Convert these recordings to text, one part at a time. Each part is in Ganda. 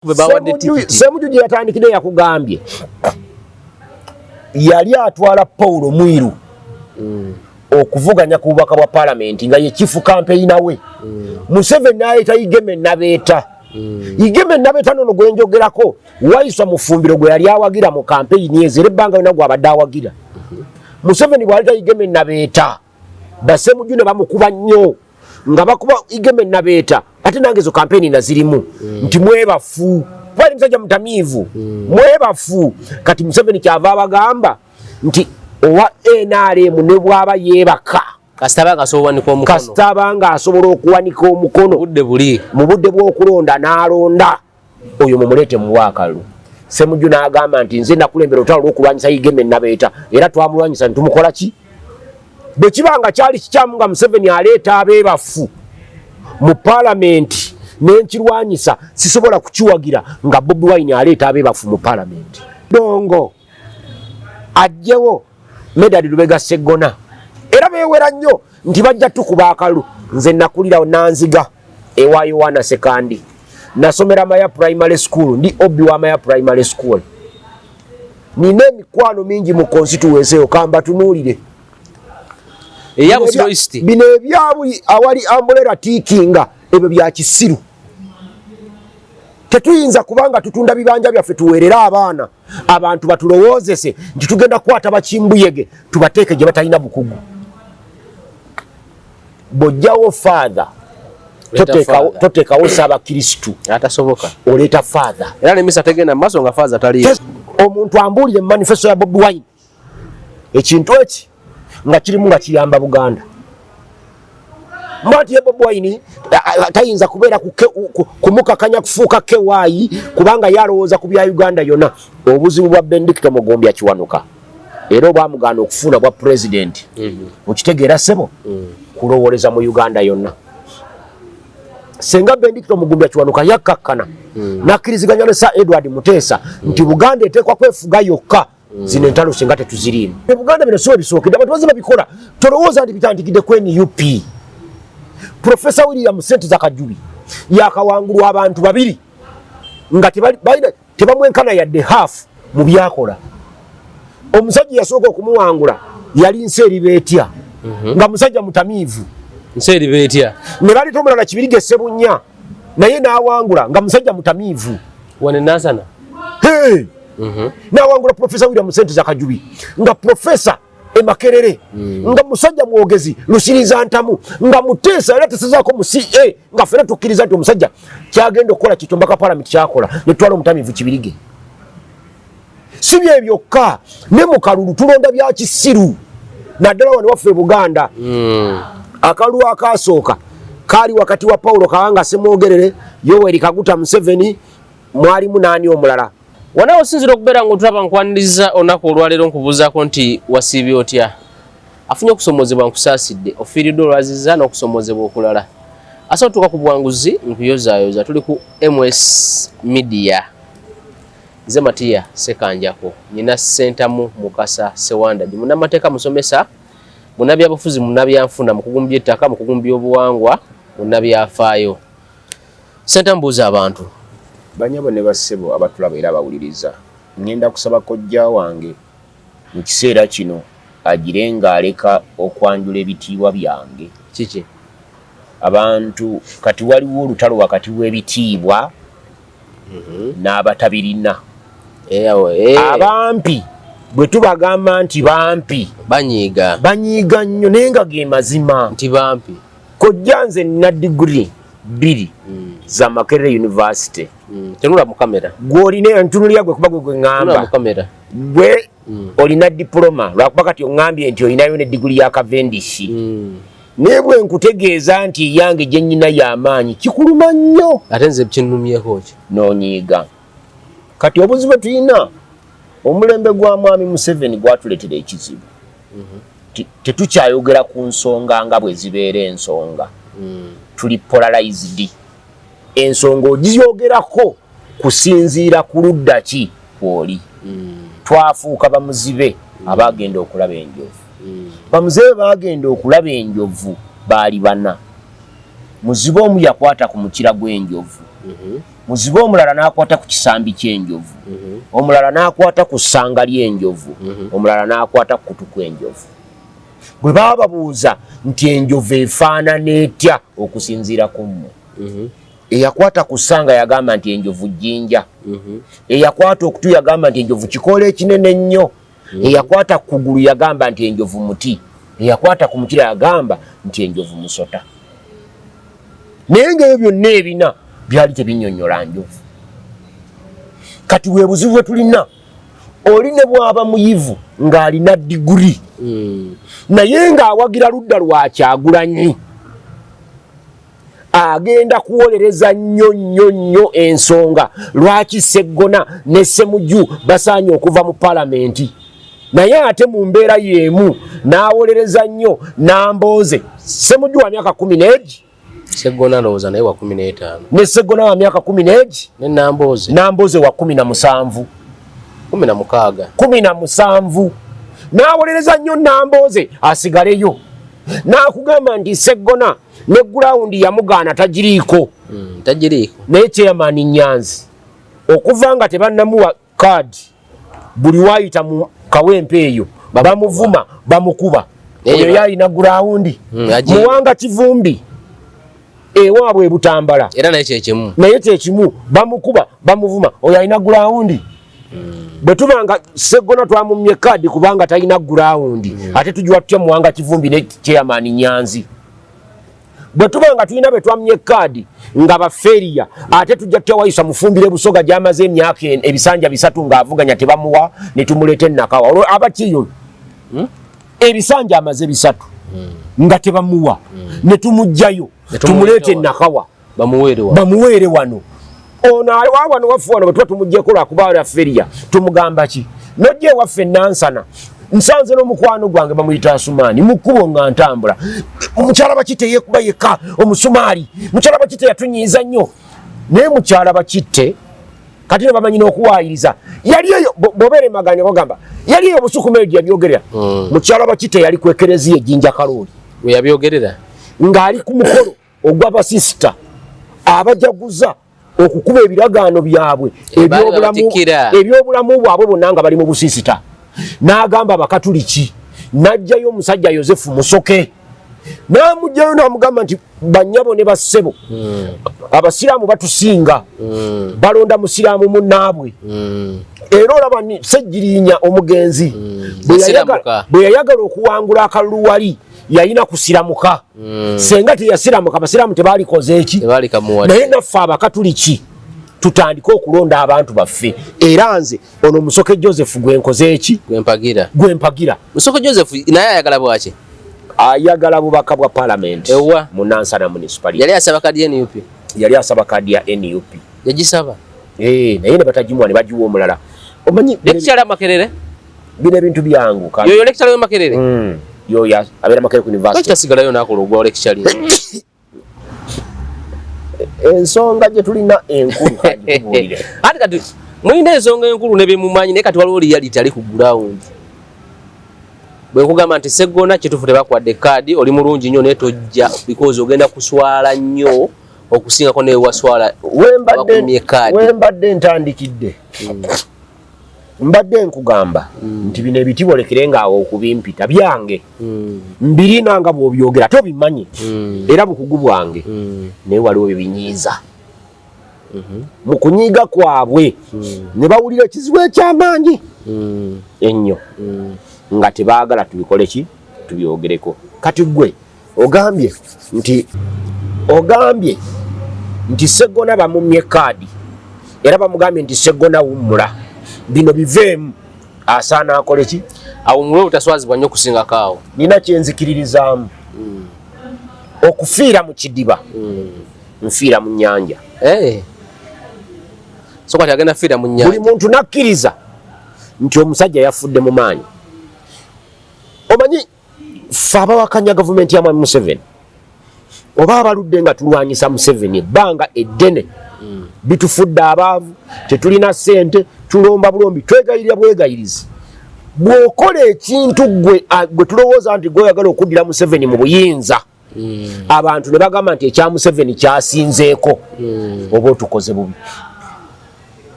Ssemujju gye yatandikidde yakugambye yali atwala Paulo Mwiru okuvuganya ku bubaka bwa Parliament nga ye chief campaigner we. Museveni n'ayita Igeme Nabeeta. Igeme Nabeeta nono gwe njogerako Waiswa Mufumbiro gwe yali awagira mu campaign ezere ebbanga yonna gw'abadde awagira. Museveni bw'aleta Igeme Nabeeta Ssemujju ne bamukuba nnyo nga bakuba Igeme Nabeeta ate nange zo campaign nazirimu nti mwebafu bali musajja mutamiivu mwebafu kati Museveni kyava abagamba nti owa NRM ne bwaba yeebaka kasitaba nga asobola okuwanika omukono mu budde bw'okulonda n'alonda oyo mumuleete mu Bwakalu. Ssemujju n'agamba nti nze nakulembera olutalo lw'okulwanyisa Igeme Nabeeta era twamulwanyisa ne tumukola ki? Bwe kibanga kyali kikyamu nga Museveni aleeta abeebafu mu Parliament n'enkirwanyisa sisobola kukiwagira nga Bobi Wine aleeta abeebafu mu Parliament. Dongo ajjewo Medadi Lubega Sseggona era beewera nnyo nti bajja tukuba akalu. Nze nakulira Nanziga ewa Yohana Sekandi nasomera Maya Primary School ndi obi wa Maya Primary School. Nina emikwano mingi mu constituency okamba tunuulire bino ebyabuli awali Ambolera Tikinga ebyo bya kisiru. Tetuyinza kubanga tutunda bibanja byaffe tuweerera abaana abantu batulowoozese nti tugenda kukwata bakimbuyege tubateeke gye batalina bukugu. Bojjawo father toteekawo Ssaabakristu atasoboka oleeta father era nemisa tegenda maaso nga father taliyo. Omuntu ambuulire mu manifesto ya Bobi Wine ekintu eki nga kirimu nga kiyamba Buganda. Mwati ye Bobi Wine tayinza kubeera kumukakanya kufuuka kewaayi kubanga yalowooza ku bya Uganda yonna. Obuzibu bwa Bendikito Mugombya kiwanuka era obwamugaana okufuna bwa president okitegeera ssebo kulowooleza mu Uganda yonna. Senga Bendikito Mugombya kiwanuka yakkakkana n'akkiriziganya ne Sir Edward Muteesa nti Buganda eteekwa kwefuga yokka zino entalo singa tetuzirimu. Buganda bino siwe bisookedde abantu bazima bikola tolowooza nti bitandikidde ku NUP. Professor William Senteza Kajubi yakawangulwa abantu babiri nga tebamwenkana yadde half mu byakola. Omusajja yasooka okumuwangula yali Nseribeetya nga musajja mutamiivu. Nseribeetya ne baleeta omulala Kibirige Ssebunya naye n'awangula nga musajja mutamiivu. Wane Nansana n'awangula Professor William Senteza Kajubi nga Professor Makerere nga musajja mwogezi Lusiriza Ntamu nga Muteesa era tesazaako mu CA nga ffena tukkiriza nti omusajja kyagenda okukola kitomba ka Parliament kyakola ne twala omutamiivu Kibirige. Si bye byokka ne mu kalulu tulonda bya kisiru naddala wano waffe Buganda. Akalulu akaasooka kaali wakati wa Paulo Kawanga Ssemwogerere, Yoweri Kaguta Museveni, mwalimu naani omulala. Wanawo sinzira okubeera ng'otulaba nkwaniriza olunaku olwaleero nkubuuzaako nti wasiibye otya? Afunye okusomozebwa nkusaasidde, ofiiriddwe olwaziza n'okusomozebwa okulala. Asobola tuka ku bwanguzi nkuyozaayoza tuli ku MS Media. Nze Matiya Sekanjako, nyina Ssentamu Mukasa Sewanda, munnamateeka musomesa, munnabyabufuzi, munnabyanfuna, mukugumbya ettaka, mukugumbya obuwangwa, munnabyafaayo. Ssentamu buuza abantu. Banyabo ne bassebo abatulaba era abawuliriza, ngenda kusaba kojja wange mu kiseera kino agire ng'aleka okwanjula ebitiibwa byange. Kiki? Abantu kati waliwo olutalo wakati w'ebitiibwa n'abatabirina. Abampi bwe tubagamba nti bampi banyiiga nnyo naye nga ge mazima nti bampi. Kojja nze nina diguri 2 za Makerere University. Tenula mu kamera. Gw'olina ntunulira gwe kuba gwe ngamba. Mu kamera. Gwe olina diploma lwakuba kati ongambye nti olinayo ne diguri ya Cavendish. Naye bwe nkutegeeza nti yange gye nnyina y'amaanyi kikuluma nnyo. Ate nze kinnumyeko ki? N'onyiiga. Kati obuzibu tulina omulembe gwa Mwami Museveni gwatuleetera ekizibu. Tetukyayogera ku nsonga nga bwe zibeera ensonga. Tuli polarized. Ensonga ogiyogerako kusinziira ku ludda ki kw'oli. Twafuuka bamuzibe abagenda okulaba enjovu. Bamuzibe bagenda okulaba enjovu baali 4. Muzibe omu yakwata ku mukira gw'enjovu muzibe omulala n'akwata ku kisambi ky'enjovu, omulala n'akwata ku ssanga ly'enjovu, omulala n'akwata ku kutu kw'enjovu. Bwe baba babuuza nti enjovu efaanana etya okusinziira ku mmwe, eyakwata ku ssanga yagamba nti enjovu jjinja, eyakwata okutu yagamba nti enjovu kikoola ekinene nnyo, eyakwata ku kugulu yagamba nti enjovu muti, eyakwata ku mukira yagamba nti enjovu musota. Naye ng'ebyo byonna ebina byali tebinnyonnyola njovu. Kati bwe buzibu bwe tulina, oli ne bw'aba muyivu ng'alina diguri, naye ng'awagira ludda lwa Kyagulanyi, agenda kuwolereza nnyo ensonga lwaki Sseggona ne Ssemujju basaanye okuva mu Paalamenti. Naye ate mu mbeera y'emu n'awolereza nnyo Nambooze. Ssemujju wa myaka 10 Sseggona ndowooza naye wa 15 ne Sseggona wa myaka 10 ne Nambooze wa 17 17 n'awolereza nnyo Nambooze asigaleyo, n'akugamba nti Sseggona ne gurawundi yamugaana tagiriiko, naye Chairman Nyanzi okuva nga tebannamuwa kaadi, buli waayita mu kawempe eyo bamuvuma bamukuba. Oyo yalina gurawundi Muwanga Kivumbi ewaabwe Butambala, era naye kyekimu bamukuba bamuvuma, oyo alina gurawundi. Bwe tubanga Sseggona twamumye kaadi kubanga talina gurawundi, ate tujiwa tutya Muwanga Kivumbi ne Chairman Nyanzi? Bwe tubanga tulina be twamye kaadi nga baferiya, ate tujja tutya Waisa Mufumbire Busoga gy'amaze emyaka ebisanja 3 ng'avuganya tebamuwa, ne tumuleeta Nakawa. Olwo abakiyo ebisanja amaze 3 nga tebamuwa, ne tumugjayo tumuleete Nakawa bamuweere wano. Ono wano waffe wano bwe tuba tumuggyeko lwakuba ya feriya, tumugamba ki? Nojja ewaffe Nansana, nsanze n'omukwano gwange bamuyita Asumaani, mu kkubo nga ntambula, mukyala Bakitte yeekuba yekka omusumaali, mukyala Bakitte yatunyiiza nnyo. Naye mukyala Bakitte kati ne bamanyi n'okuwaayiriza, yali eyo bw'obeera emaganya bagamba yali eyo Busukumeyo gye yabyogerera. Mukyala Bakitte yali ku Ekereziya ejjinja Kalooli we yabyogerera ng'ali ku mukolo ogw'abasisita abajaguza okukuba ebiragaano byabwe ebyobulamu bwabwe bonna nga bali mu busisita. N'agamba Abakatuliki, n'ajjayo omusajja Yozefu Musoke, n'amugjayo n'amugamba nti bannyabo ne bassebo, Abasiraamu batusinga, balonda musiraamu munnaabwe. Era olaba Ssejjirinya omugenzi bwe yayagala okuwangula akalulu wali yalina kusiramuka. Senga teyasiramuka, Abasiraamu tebaalikoze eki? Naye naffe Abakatuliki tutandike okulonda abantu baffe. Era nze ono Musoke Joseph gwenkoze eki? Gwempagira. Musoke Joseph naye ayagala bwaki? Ayagala bubaka bwa Paalamenti mu Nansana Municipality. Yali asaba kadi ya NUP? Yali asaba kadi ya NUP. Yagisaba? Naye ne batagimuwa ne bagiwa omulala. Omanyi Lecturer Makerere? Bino ebintu byangu. Yoyo lecturer Makerere? Yoyo abeera Makerere University. Lwaki tasigalayo n'akola ogwa lecturing? Ensonga gye tulina enkulu kagikubuulire. Ate kati mulina ensonga enkulu ne bemumanyi, naye kati waliwo reality ali ku ground. Bwe nkugamba nti Sseggona kituufu tebakwadde kaadi, oli mulungi nnyo naye tojja because ogenda kuswala nnyo okusingako naye waswala bakumye kaadi. Wembadde ntandikidde mbadde nkugamba nti bino ebitibo lekerenga awo okubimpita byange mbirina nga bw'obyogera tobimanyi era bukugu bwange naye waliwo bibinyiiza mu kunyiiga kwabwe ne bawulira ekizibu eky'amaanyi ennyo nga tebaagala tubikole ki tubyogereko. Kati gwe ogambye nti Sseggona bamumye kaadi era bamugambye nti Sseggona wummula, bino biveemu, asaana akole ki? Awumule obutaswazibwa nnyo okusinga kaawo. Nina kyenzikiririzaamu okufiira mu kidiba nfiira mu nnyanja. So kati agenda fiira mu nnyanja. Buli muntu nakkiriza nti omusajja yafudde mu maanyi. Omanyi ffe abawakanya gavumenti ya Mwami Museveni oba abaludde nga tulwanyisa Museveni ebbanga eddene bitufudde abaavu, tetulina ssente, tulomba bulombi, twegayirira bwegayirizi. Bw'okola ekintu gwe tulowooza nti gw'oyagala okuddira Museveni mu buyinza abantu ne bagamba nti ekya Museveni kyasinzeeko oba otukoze bubi.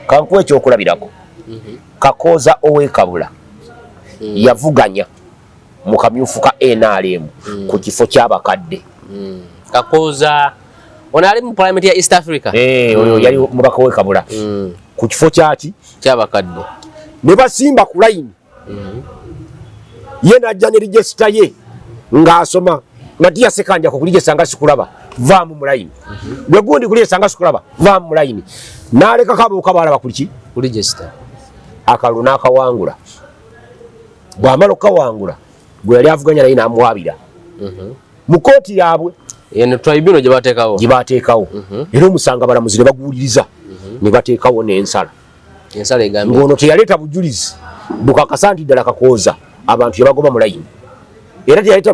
Kankuwa ekyokulabirako Kakooza ow'Ekabula yavuganya mu kamyufu ka NRM ku kifo ky'abakadde. Kakooza ono ali mu parliament ya East Africa. Oyo yali mubaka w'Ekabula ku kifo kyaki ky'abakadde. Ne basimba ku layini ye najja ne regisita ye ng'asoma nga tiyasekanja ku kuligesa nga sikulaba vaamu mu layini gwe gundi kuligesa nga sikulaba vaamu mu layini n'aleka kabuuka balaba kuliki kuligesta akalulu n'akawangula. Bw'amala okukawangula gwe yali avuganya naye n'amuwabira mu kooti yaabwe eno tribunal gye bateekawo era omusanga balamuzi ne baguwuliriza ne bateekawo n'ensala egambye ng'ono teyaleeta bujulizi bukakasa nti ddala Kakooza abantu yabagoba mu layini era teyaleeta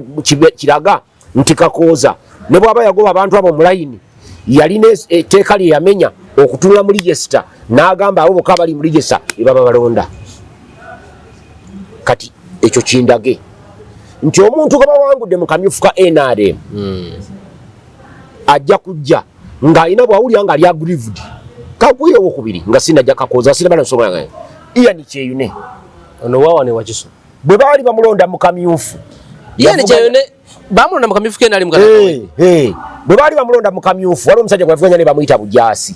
kiraga nti Kakooza ne bw'aba yagoba abantu abo mu layini yalina etteeka lye yamenya okutunula mu regisita n'agamba abo bokka abali mu regisita ebaba balonda. Kati ekyo kindage nti omuntu gwe bawangudde mu kamyufu ka NRM ajja kujja ng'alina bw'awulira nga ali aggrieved kagwiye owokubiri nga sinajja Kakooza sinaba nsonga yange Ian Kyeyune ono wawane Wakiso bwe baali bamulonda mu kamyufu Ian Kyeyune bamulonda mu kamyufu ke nali mu bwe baali bamulonda mu kamyufu waliwo omusajja gwe bavuganya ne bamuyita Bujaasi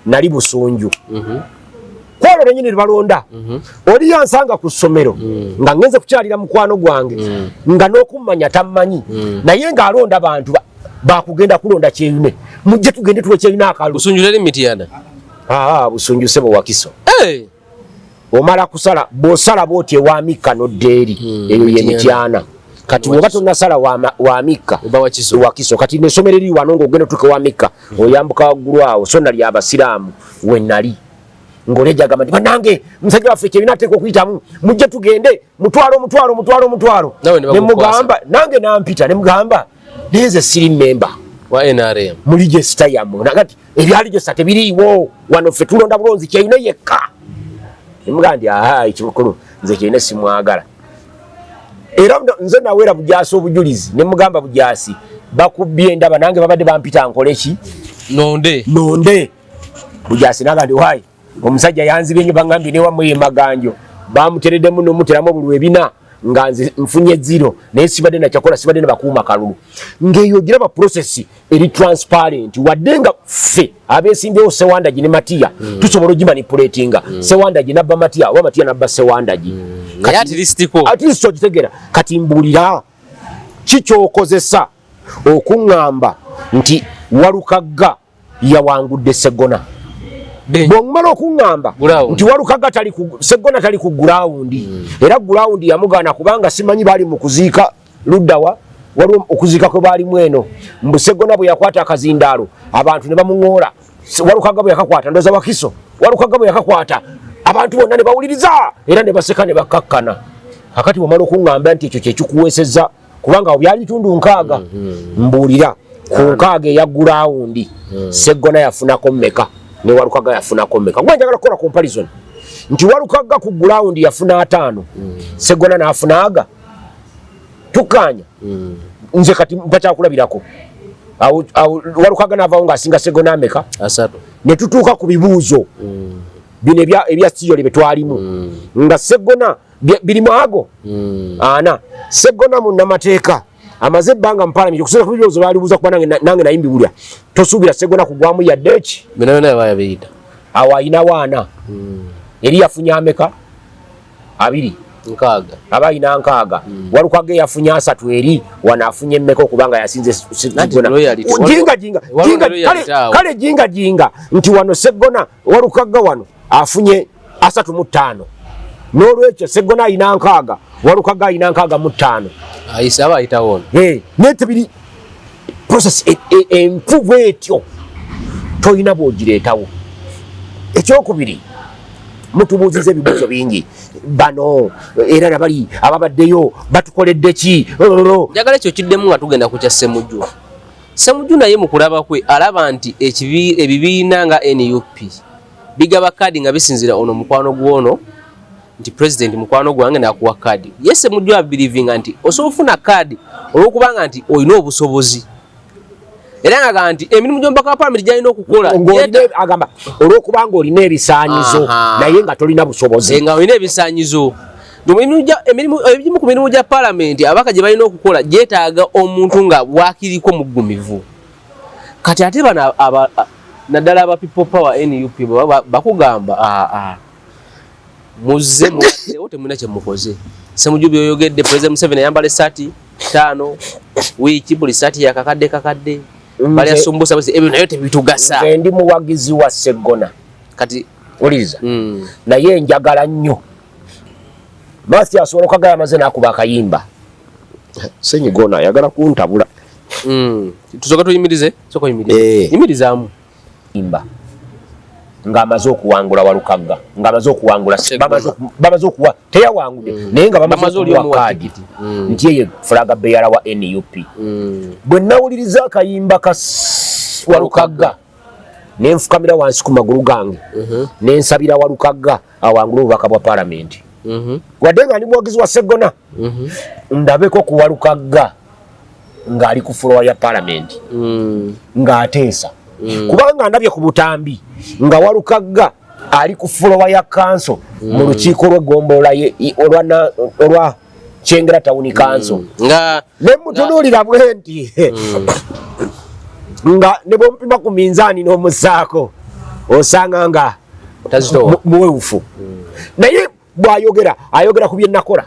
nali Busunju kwalo nenyini balonda oli yansanga ku ssomero nga ngenze kukyalira mukwano gwange nga n'okumanya tammanyi naye ng'alonda bantu bakugenda kulonda Kyeyune mujje tugende tuwe Kyeyune akalu. Busunju teri Mityana Busunju sebo Wakiso omala kusala bw'osala bw'oti ewa Mikka n'oddeeri eyo ye Mityana kati woba tonnasala wa Mikka Wakiso kati n'essomero eri wano ng'ogenda tuke wa Mikka oyambuka waggulu awo so nali abasiraamu we nali ng'olejja agamba nti bannange musajja waffe Kyeyune ateeka okuyitamu mujje tugende mutwalo ne mugamba nange nampita ne mugamba neze siri memba wa NRM mu regisita yammwe nakati ebya regisita tebiriiwo wano ffe tulonda bulonzi Kyeyune yekka ne mugamba nti ekikulu nze Kyeyune simwagala era nze naweera Bujaasi obujulizi ne mugamba Bujaasi bakubbye endaba nange babadde bampita nkole ki nonde Bujaasi naga ndi wayi omusajja yanzibye nnyo bangambye newammwe ye Maganjo bamutereddemu n'omuteramu buli ebina nga nze nfunye 0 naye sibadde nakyakola sibadde ne bakuuma kalulu ng'eyo giraba process eri transparent wadde nga ffe abeesimbyewo Sewandagi ne Matiya tusobola ogimanipulatinga Sewandagi nabba Matiya oba Matiya nabba Sewandagi at least okitegeera kati mbuulira kikyokozesa okuŋŋamba nti Walukagga yawangudde Sseggona bw'omala okuŋŋamba nti Walukagga Sseggona tali ku gulawundi era gulawundi yamugaana kubanga simanyi baali mu kuziika luddawa waliwo okuziika kwe baalimu eno mbu Sseggona bwe yakwata akazindaalo abantu ne bamuŋoola Walukagga bwe yakakwata ndooza Wakiso Walukagga bwe yakakwata abantu bonna ne bawuliriza era ne baseka ne bakkakkana kakati bw'omala okuŋŋamba nti ekyo kyekikuweesezza kubanga byali bitundu 6 mbuulira ku 6 eya gulawundi Sseggona yafunako mmeka ne Walukagga yafunako mmeka gwe njagala kukola comparison nti Walukagga ku gulawundi yafuna 5 Sseggona n'afunaga tukanya nze kati mpakyakulabirako Walukagga n'avaawo ng'asinga Sseggona ameka 3 ne tutuuka ku bibuuzo bino ebya siyoli bye twalimu nga Sseggona birimu ago 4 Sseggona munnamateeka amaze ebbanga mu Parliament okusobola ku bibuuzo baalibuuza kuba nange nayimbiwulira tosuubira Sseggona kugwamu yadde eki bino byonna bayabiyita awo ayina 4 eri yafunye ameka 2 aba ayina 6 Walukagga yafunye 3 eri wano afunye mmeka okubanga yasinze kale jinga nti wano Sseggona Walukagga wano afunye 3 n'olwekyo Sseggona ayina 6 Walukagga ayina 6 ayisa abayitawo netebiri process enfuvu etyo toyina bw'ogireetawo. Ekyokubiri mutubuuziza ebibuuzo bingi bano era nabali ababaddeyo batukoledde ki njagala ekyo kiddemu nga tugenda ku kya Ssemujju naye mu kulaba kwe alaba nti ebibiina nga NUP bigaba kaadi nga bisinzira ono mukwano gw'ono nti president mukwano gwange nakuwa kadi yese mujwa believing nti osofuna kadi olwokubanga nti oyina obusobozi era nga nti emirimu gy'omubaka parliament gyalina okukola agamba olwokubanga olina ebisaanyizo naye nga tolina busobozi nga olina ebisaanyizo ebimu ku mirimu gya parliament abaka gye balina okukola gyetaaga omuntu nga bwakiriko mugumivu kati ate bano naddala aba people power NUP bakugamba muzze muwaddewo temulina kye mukoze Ssemujju oyogedde President Museveni ayambala essaati 5 wiiki buli ssaati yakakadde bali asumbusa bose ebyo nayo tebitugasa nze ndi muwagizi wa Sseggona kati uliza naye njagala nnyo Masi asolokaga yamaze nakuba akayimba Senyigona yagala kuntabula tusoka tuyimirize soko yimirizaamu imba nga amaze okuwangula Walukaga nga amaze okuwangula bamaze okuwa teyawangude naye nga bamaze okuwa kadi nti ye flaga bearer wa NUP bwe nawuliriza akayimba ka Walukaga nenfukamira wansi ku magulu gange nensabira Walukaga awangula obubaka bwa parliament wadde nga ndi muwagizi wa Sseggona ndabeko ku Walukaga ng'ali ku floor ya parliament ng'ateesa kubanga ndabye ku butambi nga Walukaga ali ku floor ya council mu lukiiko lw'eggombolola olwa Kyengera Town Council nga nemutunuulira bwe nti nga ne bw'omupima ku minzaani n'omusaako osanga nga muweufu naye ayogera ku bye nakola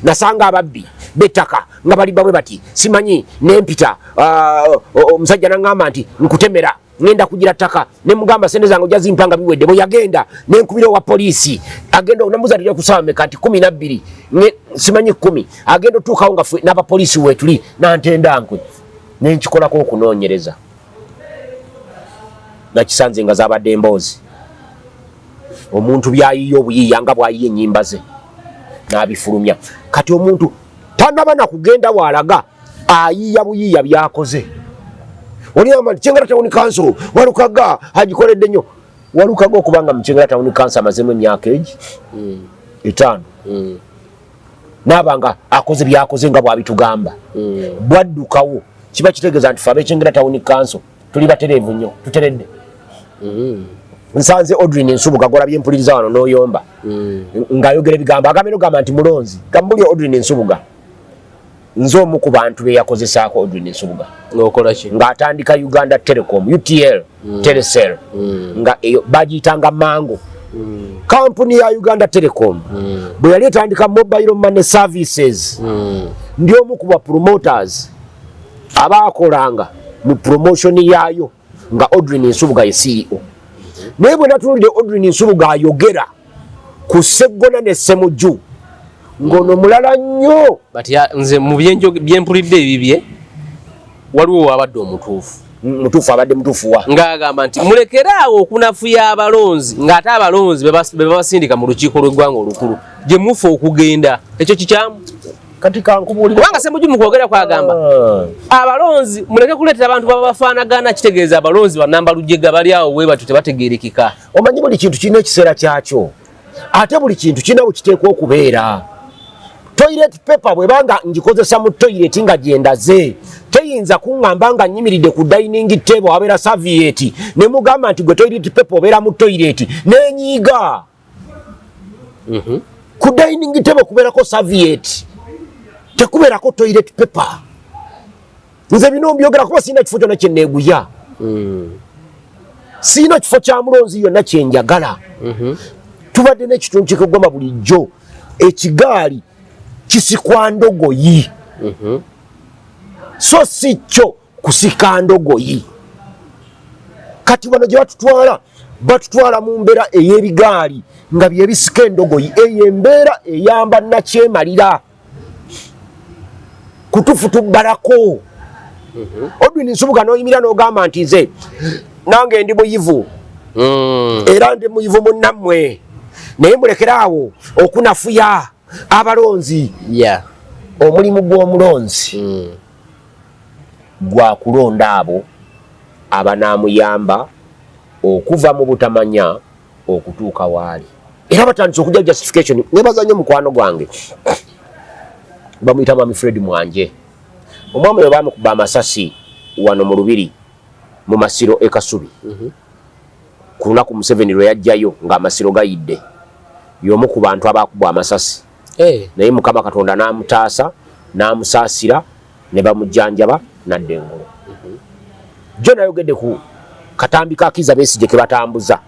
nasanga ababbi betaka nga bali bamwe bati simanyi nempita omusajja nangamba nti nkutemera ngenda kugira ttaka ne mugamba sente zange ojja zimpanga biwedde bwe yagenda nenkubira wa polisi agenda onamuza tujja kusaba meka nti 12 simanyi 10 agenda otuukawo nga ffe n'abapolisi weetuli nantenda nkwe nenkikolako okunoonyereza nakisanze nga zabadde emboozi omuntu byayiye obuyiiya nga bwayiye ennyimba ze n'abifulumya kati omuntu tanaba na kugenda waalaga ayiiya buyiiya byakoze oliyamba nti Kyengera Town Council Walukaga agikoledde nnyo Walukaga okubanga mu Kyengera Town Council amazemu emyaka egi 5 n'abanga akoze byakoze nga bwabitugamba bwaddukawo kiba kitegeeza nti fe ab'Kyengera Town Council tuli batereevu nnyo tuteredde nsanze Audrey Nsubuga golabye mpuliriza wano n'oyomba ng'ayogera ebigambo agambe n'ogamba nti mulonzi kambuli Audrey Nsubuga nze omu ku bantu be yakozesaako Audrey Nsubuga ng'atandika Uganda Telecom UTL Telecel nga eyo bagiyitanga Mango kampuni ya Uganda Telecom bwe yali etandika mobile money services ndi omu ku ba promoters abaakolanga mu promotion yaayo nga Audrey Nsubuga ye CEO naye bwe natuulidde Audrey Nsubuga ayogera ku Sseggona ne Ssemujju ng'ono mulala nnyo bati nze mu byempulidde ebibye waliwo wabadde mutuufu abadde mutuufu wa ng'agamba nti mulekeraawo okunafuya abalonzi ng'ate abalonzi be babasindika mu lukiiko lw'eggwanga olukulu gye mufa okugenda ekyo kikyamu kati kankubulira kubanga Ssemujju mu kwogera kwagamba abalonzi muleke kuleetera abantu babafaanagana kitegeeza abalonzi bannamba lujjega bali awo bwe batyo tebategeerekeka omanyi buli kintu kirina ekiseera kyakyo ate buli kintu kirina we kiteekwa okubeera toilet paper bwebanga ngikozesa mu toilet nga gyendaze teyinza kuŋŋamba nga nyimiridde ku dining table wabeera serviette ne mugamba nti gwe toilet paper obeera mu toilet n'enyiiga ku dining table kubeerako serviette tekubeerako toilet paper nze bino mbyogera kuba sirina kifo kyonna kyenneeguya sirina kifo kya mulonzi yonna kyenjagala tubadde n'ekitundu kyekigoma bulijjo ekigaali kisikwa ndogoyi so si kyo kusika ndogoyi kati wano gye batutwala mu mbeera ey'ebigaali nga bye bisika endogoyi eyo embeera eyamba nakyemalira kutufu tubbalako Audrey Nsubuga n'oyimira n'ogamba nti nze nange ndi muyivu era ndi muyivu munnammwe naye mulekeraawo okunafuya abalonzi omulimu gw'omulonzi gwa kulonda abo abanaamuyamba okuva mu butamanya okutuuka waali era batandise okujja justification. Nebaza nnyo mukwano gwange bamuyita Mami Fred Mwanje, omwami we bamukuba amasasi wano mu Lubiri mu Masiro e Kasubi ku lunaku Museveni lwe yajjayo ng'amasiro gayidde, y'omu ku bantu abaakubwa amasasi. Naye Mukama Katonda n'amutaasa n'amusaasira ne bamujjanjaba n'adda engulu. Jo nayogedde ku katambi ka Kizza Besigye ke batambuza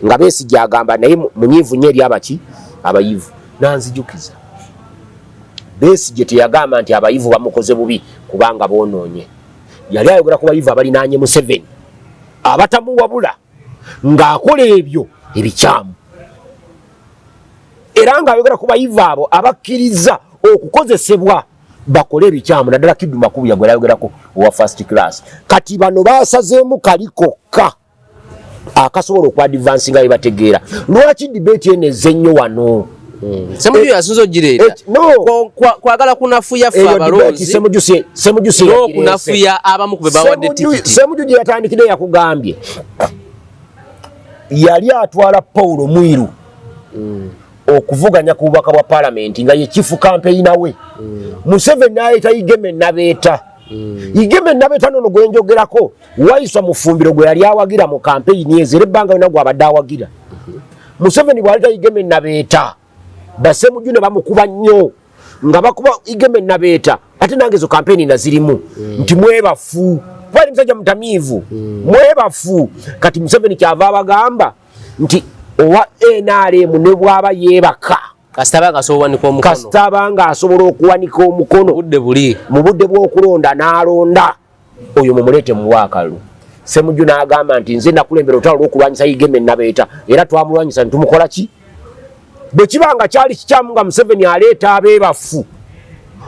nga Besigye agamba naye munyiivu nnyo eri abaki abayivu. Nanzijukiza Besigye teyagamba nti abayivu bamukoze bubi kubanga boonoonye. Yali ayogera ku bayivu abalinaanye Museveni abatamuwabula ng'akola ebyo ebikyamu, era ng'ayogera ku bayivu abo abakkiriza okukozesebwa bakole ebikyamu. Naddala Kiddu Makubuya gwe yayogerako owa first class. Kati bano basazeemu kali kokka akasobola okwadvansi nga bebategeera. Lwaki debate eno ezze nnyo wano? Semuju yasinza ogireeta kwagala kunafuya ffe abalonzi Semuju kunafuya abamu ku be bawadde tikiti. Semuju gye yatandikidde yakugambye yali atwala Paulo Mwiru okuvuganya ku bubaka bwa palamenti nga ye chief campaign we. Museveni n'ayita Igeme Nabeeta. Igeme Nabeeta nono gwe njogerako wayiswa mu ffumbiro gwe yali awagira mu campaign ezo era ebbanga yonna gw'abadde awagira. Museveni bw'aleta Igeme Nabeeta Basemuju ne bamukuba nnyo nga bakuba Igeme Nabeeta ate nange ezo campaign nazirimu nti mwebafu bali musajja mutamiivu mwebafu. Kati Museveni kyava abagamba nti owa NRM ne bwaba yeebaka kasitaba ng'asobola okuwanika omukono mu budde bw'okulonda n'alonda oyo mumuleete mu Bwakalu. Semuju n'agamba nti nze nakulembera olutalo lw'okulwanyisa Igeme Nabeeta era twamulwanyisa ne tumukola ki? Bwe kibanga kyali kikyamu nga Museveni aleeta abeebafu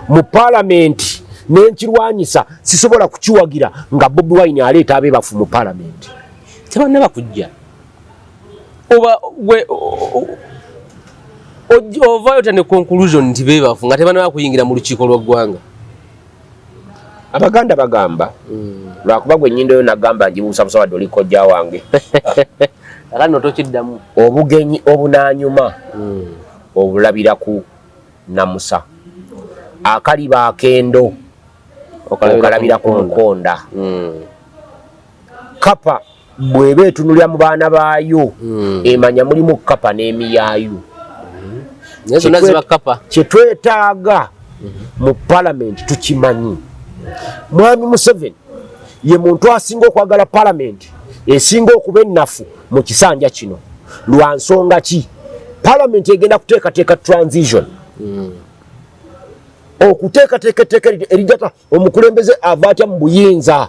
mu palamenti n'enkirwanyisa sisobola kukiwagira nga Bobi Wine aleeta abeebafu mu palamenti. Tebanne bakujja oba gwe ovayo tane conclusion nti beebafu nga tebanne bakuyingira mu lukiiko lw'eggwanga. Abaganda bagamba lwakuba gwe nnyindo yo nagamba njibuusa busawadde oli kojja wange akano tokiddamu. Obugenyi obunaanyuma obulabira ku Namusa, akaliba akendo okalabira ku Mukonda. Kapa bw'eba etunulira mu baana baayo emanya mulimu Kapa n'emiyaayu. Kye twetaaga mu palamenti tukimanyi. Mwami Museveni ye muntu asinga okwagala palamenti esinga okuba ennafu mu kisanja kino. Lwa nsonga ki? Palamenti egenda kuteekateeka transition, okuteekateeka erijata omukulembeze ava atya mu buyinza.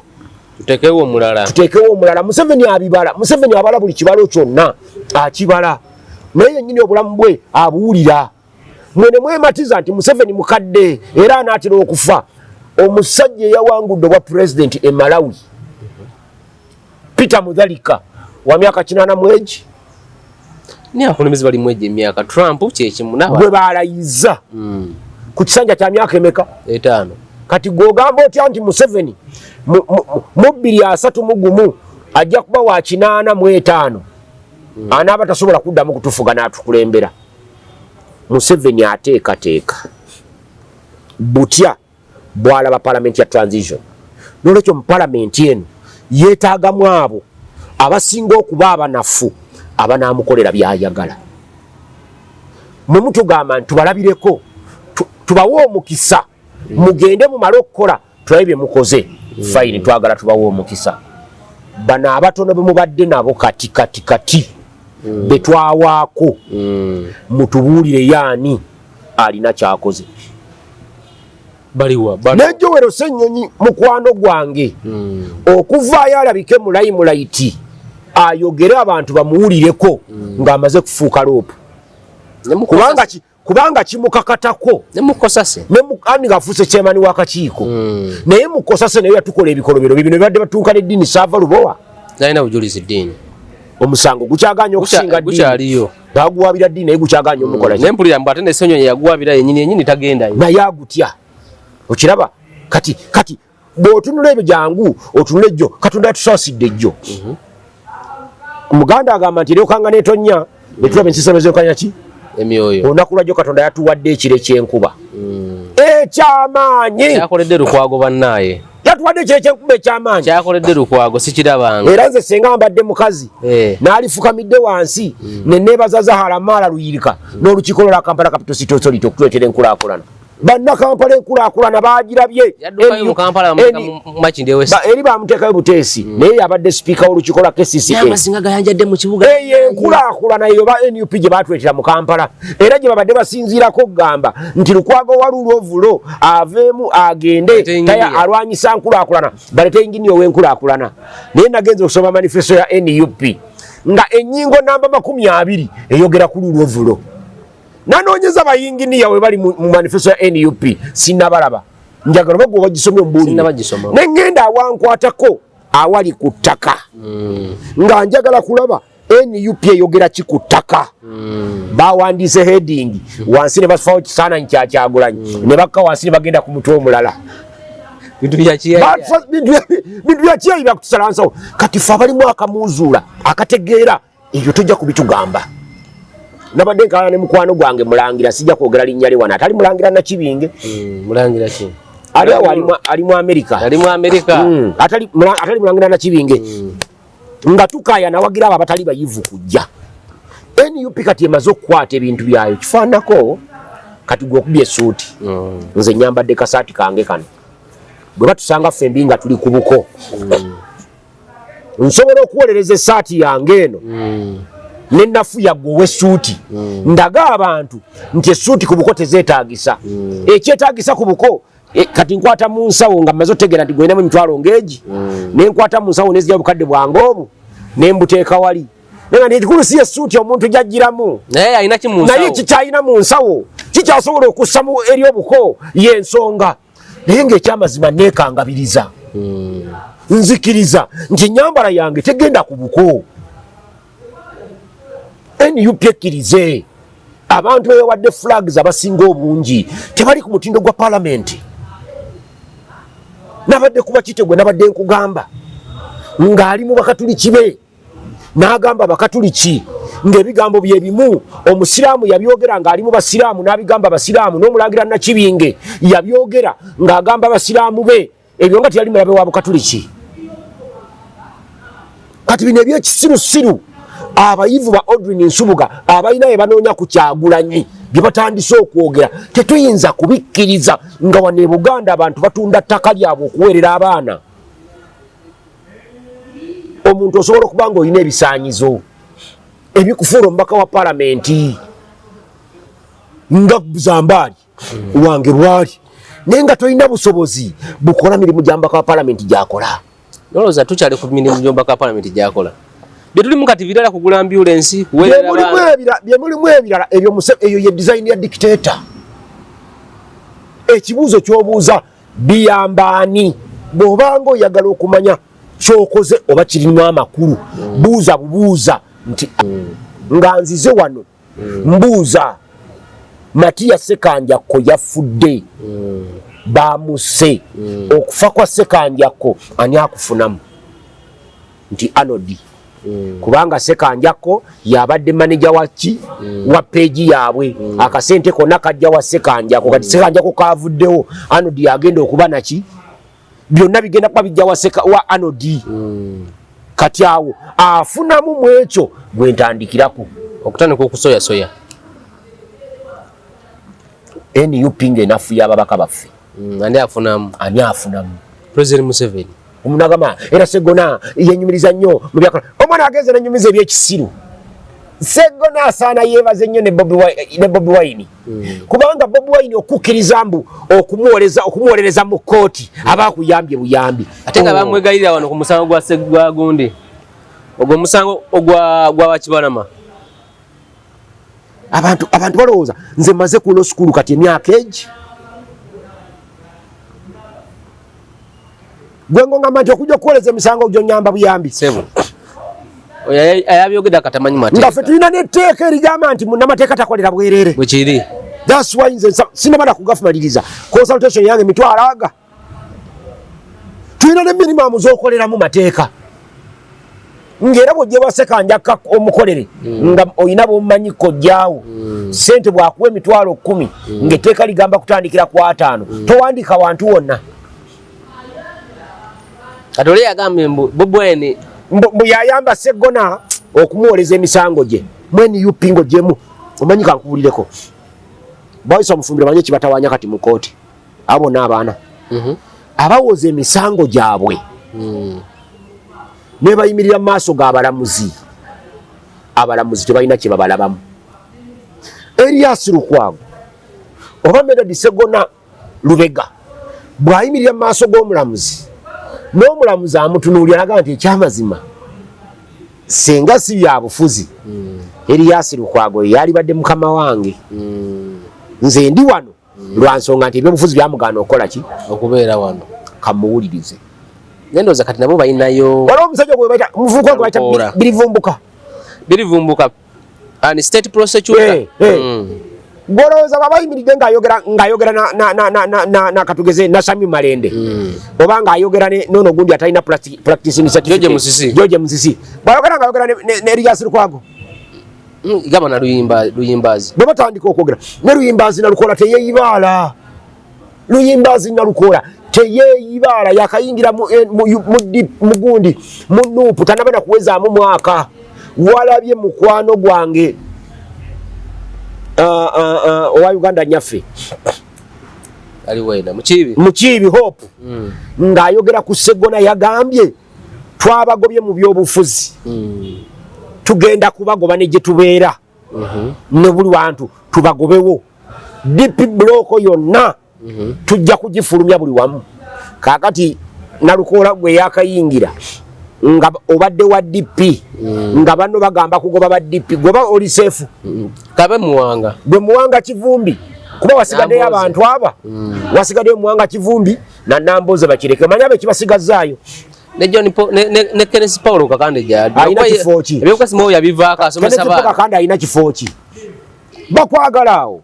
Tuteekewo omulala. Museveni abibala. Museveni abala buli kibalo kyonna akibala, naye yennyini obulamu bwe abuwulira. Mwene mwematiza nti Museveni mukadde era anaatera okufa. Omusajja eyawangudde obwa pulezidenti e Malawi Peter Mutharika wa myaka 80 mwegi ni akulembeze bali mwegi emyaka Trump kyekimunaba gwe baalayiza ku kisanja kya myaka emeka 5. Kati gwogamba otya nti Museveni mu 231 ajja kuba wa 85 anaaba tasobola kuddamu kutufuga n'atukulembera. Museveni ateekateeka butya bwalaba palamenti ya transition. Nolwekyo mu palamenti eno yeetaagamu abo abasinga okuba abanafu abanaamukolera by'ayagala. Mwe mutugamba nti tubalabireko tubawe omukisa mugende mumale okukola tulabe bye mukoze fayini twagala tubawe omukisa. Bano abatono be mubadde nabo kati betwawaako mutubuulire yaani alina kyakoze. Nejjowero Ssennyonyi mukwano gwange okuvaayo alabike mulayiti ayogere abantu bamuwulireko ng'amaze kufuuka loopu kubanga kimukakatako ani gafuuse kyemani w'akakiiko naye mukosase naye yatukola ebikolobero bino bibadde batuuka n'eddiini saava lubowa talina bujulizi ddiini. Omusango gukyaganya okusinga ddiini baguwabira ddiini naye gukyaganya omukola nempulira mbu ate ne Ssennyonyi yaguwabira yennyini tagendayo naye agutya. Okiraba kati bw'otunula ebyo jangu otunula ejjo Katonda yatusaasidde ejjo. Omuganda agamba nti eryokanga n'etonnya netulaba ensisa bezekanya ki emyoyo olunaku lwajjo Katonda yatuwadde ekire ky'enkuba ekyamaanyi kyakoledde Lukwago bannaye yatuwadde ekire ky'enkuba ekyamaanyi kyakoledde Lukwago sikirabanga era nze singa mbadde mukazi n'alifukamidde wansi ne neebaza Zahara Mara Luyirika n'olukiiko lwa Kampala Capital City Authority okutuleetera enkulaakulana bannakampala enkulaakulana baagirabye eri bamuteekayo buteesi naye yabadde sipiika w'olukiiko lwa KCCA eyo enkulaakulana eyo ba NUP gye baatuleetera mu Kampala era gye babadde basinziirako okugamba nti Lukwago Walulu Ovulo aveemu agende taya alwanyisa nkulaakulana balete ingini ow'enkulaakulana naye nagenze okusoma manifesto ya NUP nga ennyingo namba 20 eyogera ku Lulu Ovulo nanoonyeza bayinginiya we bali mu manifesto ya NUP sinnabalaba njagala bagwe bagisomye omubuulire ne ngenda awankwatako awali ku ttaka nga njagala kulaba NUP eyogera ki ku ttaka bawandiise heading wansi ne bafawo kifaananyi kya Kyagulanyi ne bakka wansi ne bagenda ku mutwe omulala bintu bya kiyayi byakutusalansawo kati fe abalimu akamuuzuula akategeera ebyo tojja kubitugamba nabadde nkala ne mukwano gwange Mulangira sijja kwogera linnya lye wana atali Mulangira Nakibinge Mulangira ki ali mu Amerika atali Mulangira Nakibinge nga tukaya nawagira abo abatali bayivu kujja NUP kati emaze okukwata ebintu byayo kifaanako kati gwe okubye essuuti nze nyambadde kasaati kange kano bwe batusanga ffembi nga tuli ku buko nsobola okuwolereza essaati yange eno nenafu yagwe suuti ndaga abantu nti essuuti ku buko tezeetaagisa ekyetaagisa ku buko kati nkwata mu nsawo nga mmaze otegeera nti gwinamu emitwalo ngeegi ne nkwata mu nsawo nezija bukadde bwange obu ne mbuteeka wali naye nga ekikulu si essuuti omuntu gyajjiramu naye kikyayina mu nsawo kikyasobola okussa eri obuko y'ensonga naye ng'ekyamazima neekangabiriza nzikiriza nti ennyambala yange tegenda ku buko NUP ekkirize abantu beyawadde flags abasinga obungi tebali ku mutindo gwa parliament nabadde kuba kitegwe nabadde nkugamba ng'ali mu bakatuliki be n'agamba bakatuliki ng'ebigambo bye bimu omusiraamu yabyogera ng'ali mu basiraamu n'abigamba basiraamu n'omulangira Nakibinge yabyogera ng'agamba basiraamu be ebyo nga teyali mulabe wa bukatuliki kati bino ebyekisirusiru abayivu ba Odwin Nsubuga abalina bye banoonya ku Kyagulanyi bye batandise okwogera tetuyinza kubikkiriza nga wano e Buganda abantu batunda ttaka lyabwe okuweerera abaana omuntu osobola okuba nga olina ebisaanyizo ebikufuula omubaka wa palamenti nga Zambaali wange bwali naye nga tolina busobozi bukola mirimu gya mbaka wa palamenti gyakola nolowooza tukyali ku mirimu gy'omubaka wa palamenti gyakola byetulimu kati birala kugula ambulensi byemulimu ebirala eyo ye design ya dictator ekibuuzo kyobuuza biyambaani bw'obanga oyagala okumanya kyokoze oba kirimu amakulu buuza bubuuza nti nga nzize wano mbuuza Matiya Ssekanjakko yafudde bamuse okufa kwa Ssekanjakko ani akufunamu nti Anodi kubanga Ssekanjakko yabadde manager waki wa peji yaabwe akasente konna kajja wa Ssekanjakko kati Ssekanjakko kavuddewo Anodi agenda okuba naki byonna bigenda kuba bijja wa Anodi kati awo afunamu mu ekyo gwe ntandikirako okutandika okusoyasoya NUP ng'enafu y'ababaka baffe ani afunamu President Museveni omunagama era Segona yenyumiriza nnyo mu byakola omwana agenze nanyumiza ebyekisiru Segona asaana yeebaze nnyo ne Bobi Wine kubanga Bobi Wine okukkiriza mbu okumuwolereza mu kkooti aba akuyambye buyambi ate nga bamwegayirira wano ku musango gwa gundi ogwo musango ogwa Wakibalama abantu balowooza nze maze ku law school kati emyaka egi gwengo ngamba nti okujja okukoleza emisango gyonyamba buyambi sebo ayabyogedde akatamanyi mateeka nga ffe tulina n'etteeka erigamba nti munnamateeka takolera bwerere bwekiri that's why nze sinabala kugafumaliriza consultation yange mitwalo aga tulina ne minimamu z'okoleramu mateeka ngera bojje basekanja omukolere nga oyina bomanyi kojjaawo sente bwakuwa emitwalo 10 ng'etteeka ligamba kutandikira ku 5 towandika wantu wonna Katole yagambye bubweni mbu yayamba Sseggona okumuwoleza emisango gye mwene yupingo gyemu omanyi kankubulireko Bwayisa Mufumbiro banye kibatawanya kati mu kooti abo n'abaana abawoza emisango gyabwe ne bayimirira mu maaso g'abalamuzi tebalina kye babalabamu Erias Lukwago oba Medard Sseggona Lubega bw'ayimirira mu maaso g'omulamuzi n'omulamuzi amutunuulira naga nti ekyamazima singa si bya bufuzi Erias Lukwago yalibadde mukama wange nze ndi wano lwa nsonga nti ebyobufuzi byamugaana okukola ki okubeera wano kamuwulirize nendoza kati nabo balinayo waliwo omusajja gwe bayita muvubuka gwe bayita Birivumbuka ani state prosecutor golowooza babayimiridde ng'ayogera nakatugeze na Sami Malende oba ng'ayogera nono gundi atalina practicing certificate George Musisi bw'ayogera ng'ayogera ne Erias Lukwago gaba na Luyimbazi bwe batandika okwogera ne Luyimbazi Nalukola teyeeyibaala yakayingira mu gundi mu nuupu tanaba na kuwezaamu mwaka walabye mukwano gwange owa Uganda nyaffe aliwena Mukiibi Hope ng'ayogera ku Sseggona yagambye twabagobye mu byobufuzi tugenda kubagoba ne gye tubeera ne buli wantu tubagobewo DP block yonna tujja kugifulumya buli wamu kaakati Nalukola gwe yakayingira nga obadde wa DP nga banno bagamba kugoba ba DP goba oli seefu kabe muwanga gwe muwanga Kivumbi kuba wasigaddeyo abantu aba wasigaddeyo muwanga Kivumbi na Namboze bakireke manya be kibasigazaayo ne John ne Kenneth Paul Kakande gyali ayina kifo ki ebyokasi mo yabivaako asomesa bana Kakande ayina kifo ki bakwagalaawo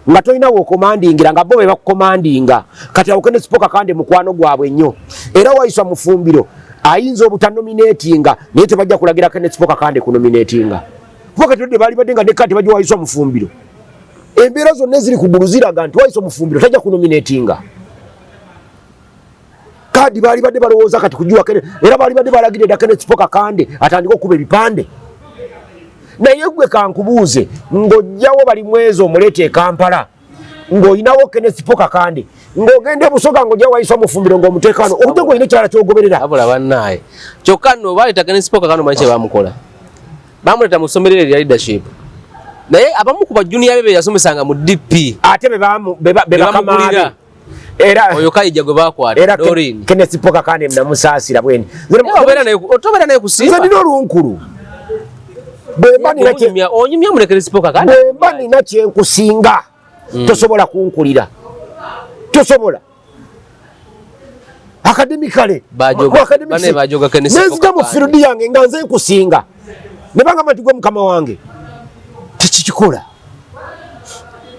nga tolina wokomandingira nga bo be bakukomandinga kati awo Kenneth Kakande mukwano gwabwe nnyo era Wayisa Mufumbiro ayinza obutanominatinga naye tebajja kulagira Kenneth Kakande kunominatinga kuba kati tudde baali badde nga ne kati bajja Wayisa Mufumbiro embeera zonna eziri ku ggulu ziraga nti Wayisa Mufumbiro tajja kunominatinga kadi baali badde balowooza kati kujuwa era baali badde balagire dda Kenneth Kakande atandika okuba ebipande naye gwe kankubuuze ng'ojjawo bali mwezi omuleeta e Kampala ng'oyinawo Kenneth Kakande ng'ogenda Busoga ng'ojja Wayisa Mufumbiro ng'omuteekaano obudde ng'olina ekyala ky'ogoberera abula bannaye kyokka nno baleeta Kenneth Kakande omanyi kye bamukola bamuleeta mu ssomero eryo lya leadership naye abamu ku bajuniya be yasomesanga mu DP ate bebakamaabe era oyo Kayija gwe bakwata Dorin Kenneth Kakande namusaasira bweni otobeera naye kusimba nze nina olunkulu onyumya mu Kenneth Kakande bwemba nina kyenkusinga tosobola kunkulira tosobola akademikale nenzija mu field yange nga nze nkusinga ne bagamba nti gwe mukama wange tekikikola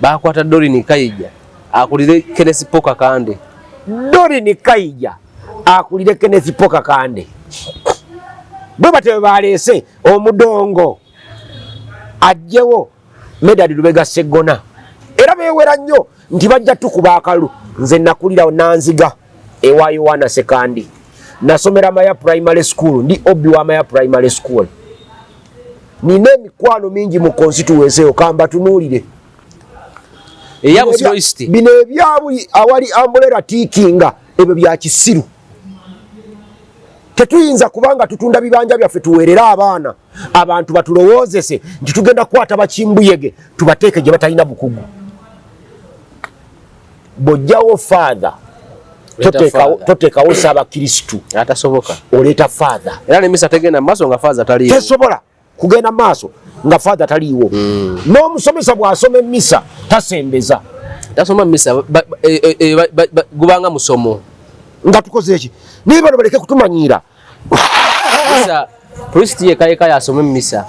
bakwata Dorin Kayija akulire Kenneth Kakande Dorin Kayija akulire Kenneth Kakande bwe batebe baleese omudongo ajjewo Medard Lubega Sseggona era beewera nnyo nti bajja tukuba akalu nze nakulirawo Nanziga ewa Yohana Sekandi nasomera Maya Primary School ndi obi wa Maya Primary School nina emikwano mingi mu constituency eyo kamba tunuulire bino ebyabuli awali Ambulera tiikinga ebyo bya kisiru tetuyinza kubanga tutunda bibanja byaffe tuweerera abaana abantu batulowoozese nti tugenda kukwata bakimbuyege tubateeke gye batalina bukugu bojjawo father toteekawo Ssaabakristu atasoboka oleeta father era nemisa tegenda maaso nga father taliiwo tesobola kugenda maaso nga father taliiwo n'omusomesa bw'asoma emmisa tasembeza tasoma misa gubanga musomo nga tukoze eki naye bano baleke kutumanyiira misa priest yekayeka yasoma misa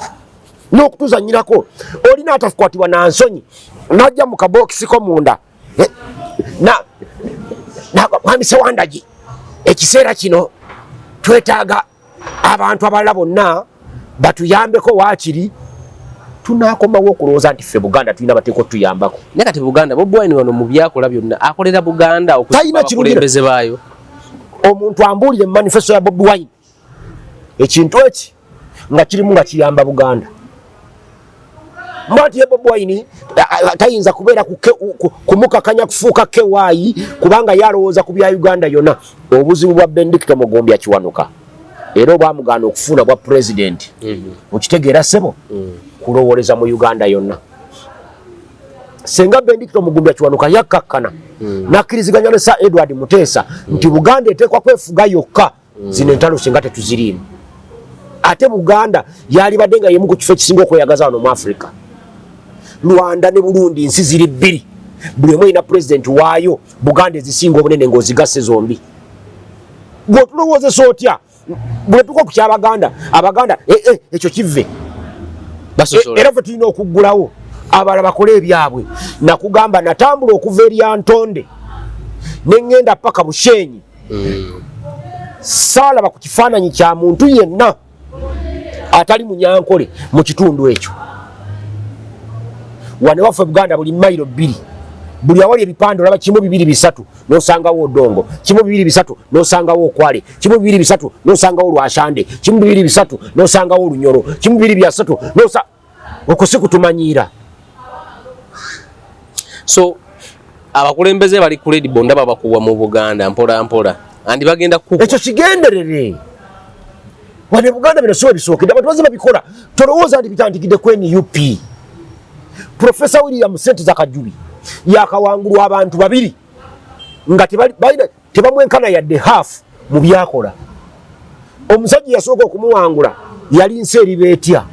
n'okutuzanyirako olina atakwatibwa na nsonyi najja mu kabokisi ko munda mwami Ssewandagi ekiseera kino twetaaga abantu abalala bonna batuyambeko waakiri tunakomawo okulowooza nti ffe Buganda tulina bateeko tuyambako. Naye kati Buganda Bobi Wine wano mu byakola byonna akolera Buganda okusiba abakulembeze baayo. Omuntu ambuulire mu manifesto ya Bobi Wine ekintu eki nga kirimu nga kiyamba Buganda. Mbati ye Bobi Wine tayinza kubeera kumukakanya kufuuka kewaayi kubanga yalowooza ku bya Uganda yonna. Obuzibu bwa Bendikito Mugombya kiwanuka. Era baamugaana okufuna bwa president. Okitegeera ssebo? Kulowooleza mu Uganda yonna. Senga Bendikito Mugombya kiwanuka yakkakkana n'akkiriziganya ne Sir Edward Muteesa nti Buganda eteekwa kwefuga yokka zino entalo singa tetuziriimu. Ate Buganda yali badde nga yemu ku kifo ekisinga okweyagaza wano mu Africa. Rwanda ne Burundi nsi ziri bbiri. Buli emu erina president waayo. Buganda ezisinga obunene ng'ozigasse zombi. Bw'otulowoozesa otya bwe tuko ku ky'Abaganda, Abaganda ekyo kive. Era ffe tulina okuggulawo abalala bakole ebyabwe. Nakugamba natambula okuva eri Antonde ne ŋŋenda paka Bushenyi. Saalaba ku kifaananyi kya muntu yenna atali munyankole mu kitundu ekyo. Wane waffe Buganda buli mayiro 2 buli awali ebipande olaba kimu 2 3 n'osangawo Odongo, kimu 2 3 n'osangawo Okwale, kimu 2 3 n'osangawo Lwashande, kimu 2 3 n'osangawo Lunyoro, kimu 2 3 okose kutumanyiira. So abakulembeze bali credible ndaba bakuwa mu Buganda mpola mpola andi bagenda ku ekyo kigenderere. Wane Buganda bino so bisookedde abantu baze babikola tolowooza nti bitandikidde ku NUP. Professor William Sente Kajubi yakawangulwa abantu babiri nga tebamwenkana yadde half mu byakola. Omusajja yasooka okumuwangula yali Nseeri Beetya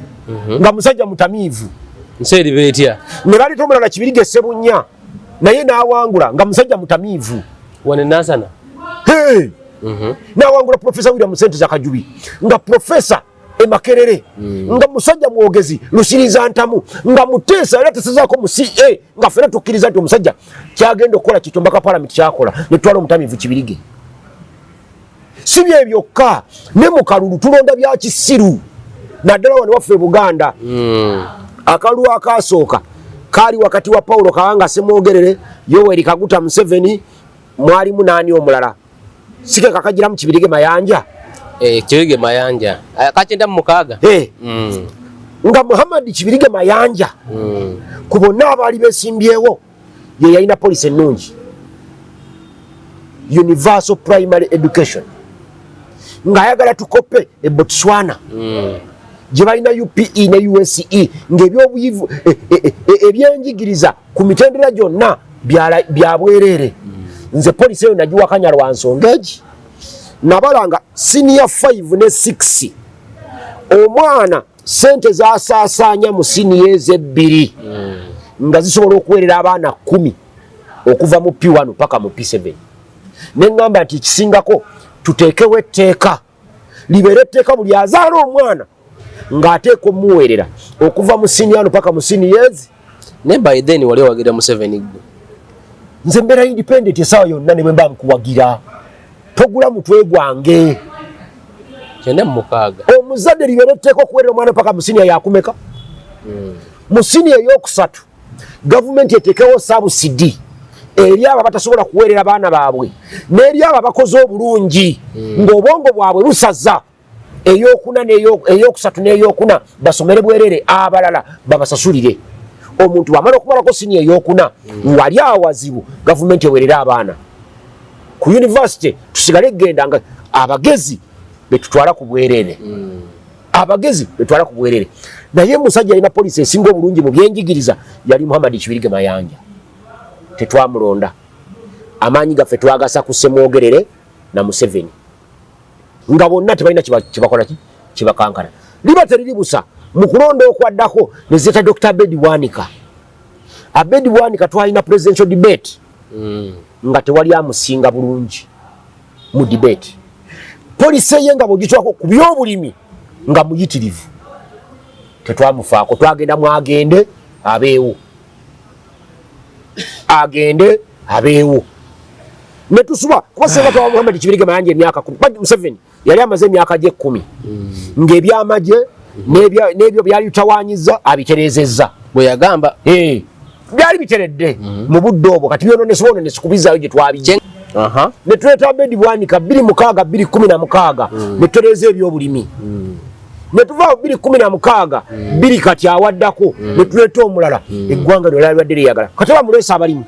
nga musajja mutamiivu. Nseeri Beetya ne baleeta omulala Kibirige Ssebunya naye n'awangula nga musajja mutamiivu. Wane Nasana n'awangula Professor William Sente Kajubi nga Professor Makerere nga musajja mwogezi Lusiriza Ntamu nga Muteesa era tesazaako mu CA nga fena tukkiriza nti omusajja kyagenda okukola kitombaka Parliament kyakola ne twala omutamiivu Kibirige. Si bye byokka ne mu kalulu tulonda bya kisiru naddala wano waffe Buganda. Akalulu akasooka kaali wakati wa Paulo Kawanga Ssemwogerere, Yoweri Kaguta Museveni, mwalimu naani omulala sike kakagiramu Kibirige Mayanja. Kibirige Mayanja akachenda mu mukaaga nga Muhammad Kibirige Mayanja ku bonna abaali besimbyewo ye yalina poliisi ennungi, universal primary education, ng'ayagala tukope e Botswana gye balina UPE ne USE ng'ebyobuyivu ebyenjigiriza ku mitendera gyonna bya bwereere. Nze poliisi eyo nagiwakanya lwa nsonga egi. Nabalanga senior 5 ne 6 omwana sente zasaasaanya mu senior 2 nga zisobola okuweerera abaana 10 okuva mu P1 paka mu P7. Ne ngamba nti kisingako tuteekewo etteeka libeere etteeka buli azaala omwana ng'ateeka omuweerera okuva mu senior paka mu seniors. Ne by then wali wagira mu 7 gwe. Nze mbeera independent esaawa yonna ne bwe mba nkuwagira. Togula mutwe gwange. Kyenda mu mukaaga. Omuzadde libeere etteeka okuweerera omwana paka mu senior yakumeka. Mu senior ey'okusatu gavumenti eteekewo subsidy eri abo abatasobola kuweerera baana baabwe n'eri abo abakoze obulungi ng'obwongo bwabwe busaza ey'okuna ey'okusatu n'ey'okuna basomere bwerere abalala babasasulire. Omuntu bw'amala okumalako senior ey'okuna wali awazibu gavumenti eweerera abaana. Ku university tusigale genda nga abagezi betutwala ku bwerere. Abagezi betutwala ku bwerere. Naye musajja alina poliisi esinga obulungi mu byenjigiriza yali Muhammad Kibirige Mayanja. Tetwamulonda. Amaanyi gaffe twagasa ku Ssemwogerere na Museveni. Nga bonna tebalina kibakola kibakankana. Liba teriri busa mu kulonda okwaddako ne zeta Dr. Abedi Bwanika. Abedi Bwanika twalina presidential debate. Nga tewali amusinga bulungi mu debate. Poliisi ye nga bwogitwako ku byobulimi nga muyitirivu. Tetwamufaako twagenda mwagende abeewo. Agende abeewo. Ne tusuba kuba senga twa Muhammad Kibirige Mayanja emyaka 10 Museveni yali amaze emyaka gye 10 ng'ebyamaje n'ebyo byali bitawanyiza abiterezezza bwe yagamba byali biteredde mu budde obwo kati byononesibona nesikubizayo gye twabijje ne tuleeta bedi bwanika 26 216 ne tutereeza ebyobulimi ne tuvaawo 216 biri kati awaddako ne tuleeta omulala eggwanga lyo lyalibadde lyeyagala kati bamuleesa abalimu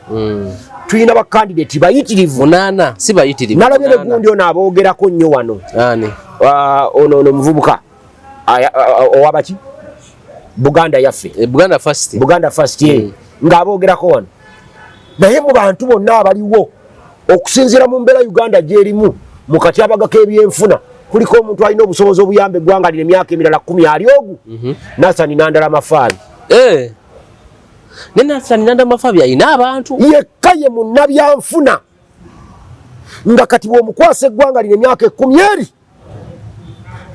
tulina bakandidati bayitirivu 8 si bayitirivu nalabye ne gundi ono aboogerako nnyo wano ono muvubuka owabaki Buganda yaffe Buganda first ng'aboogerako wano naye mu bantu bonna abaliwo okusinziira mu mbeera Uganda gy'erimu mu katyabaga k'ebyenfuna kuliko omuntu alina obusobozi obuyamba eggwanga lino emyaka emirala 10 ali ogu Nathan Nandala Mafaabi ne Nathan Nandala Mafaabi alina abantu yekka ye munnabyanfuna nga kati bw'omukwasa eggwanga lino emyaka 10 eri